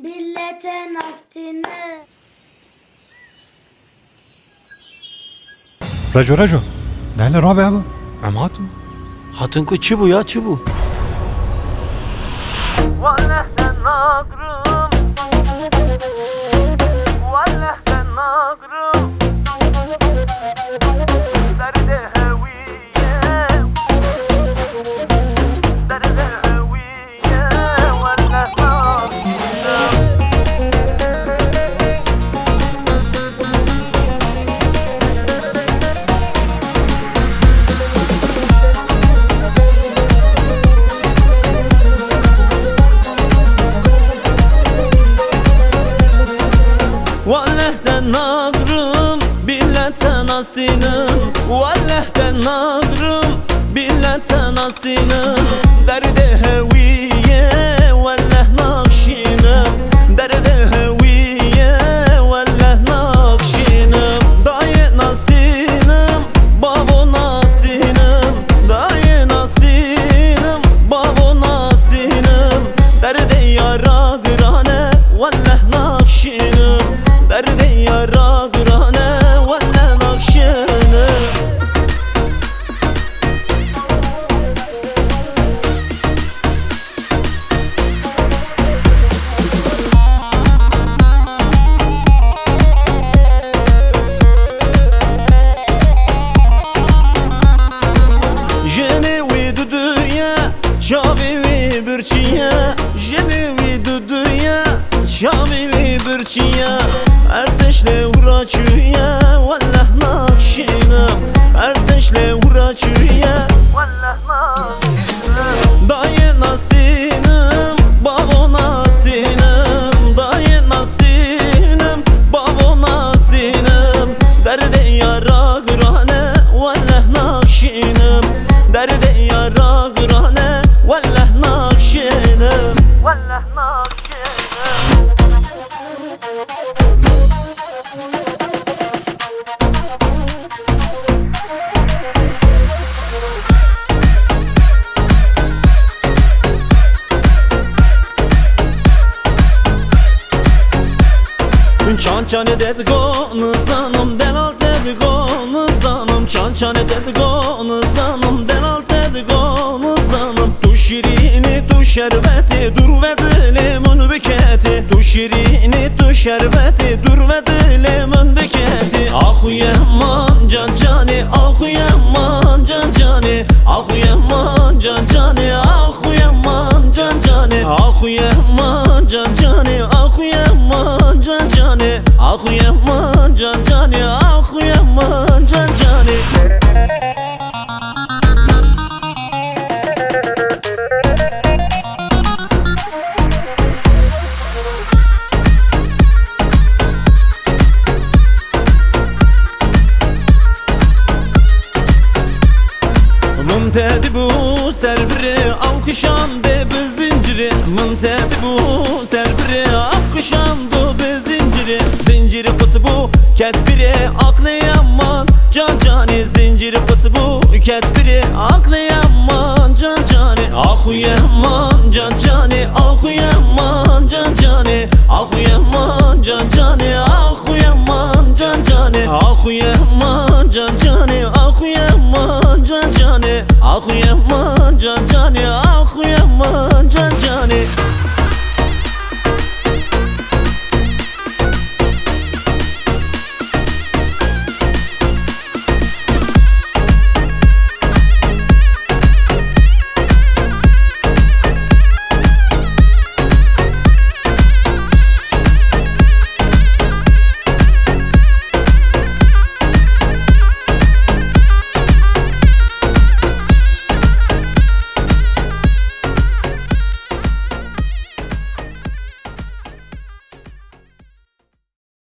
Billete nastini. Rajo neler abi abi? Ama hatun. Hatun ku çi bu ya, çi bu? والله تناقرم والله تناقرم درد هوية درد هوية والله ناقرم Vallehten nagrım, billeten astinim. Vallehten nagrım, billeten astinim. Derde heviye, valleh nakşinim. Derde heviye, valleh nakşinim. Dayı nastinim, babo nastinim. Dayı nastinim, babo nastinim. Derde yara grane, valleh nakşinim. Derde yara grane, valleh nakşinim. Jene vi duduya, çavi vi birçiye. Jene vi duduya, çavi vi birçiye. Erteşle uğraşıya, vallah nakşinim. Erteşle uğraşıya, والله ناقرم dayı nastinim, babo nastinim. Dayı nastinim, babo nastinim. Derde yara grane, vallah nakşinim. Derde yara grane, vallah nakşinim. والله ناقرم Çan çan edetgo nizanım denal tedgo nizanım. Çan çan edetgo nizanım denal tedgo nizanım. Tu şirini tu şerbeti dur ve dilimin büketi. Tu şirini tu şerbeti dur ve dilimin büketi. Ah yaman can cani, ah yaman can cani. Ah yaman can cani, ah yaman can cani. Ah yaman can cani, ah yaman can cani. Ah yaman can cani, ah yaman can cani. Mümtedi bu serbiri alkışandı bir zinciri. Mümtedi bu serbiri alkışandı bir zinciri. Zinciri kutubu ketbiri aklı yaman can cani. Zinciri kutubu ketbiri aklı yaman can cani. Ah yaman can cani, ah yaman can cani. Ah yaman can cani, ah yaman can cani. Ah yaman can cani, ah yaman can cani. Ah yaman can cani.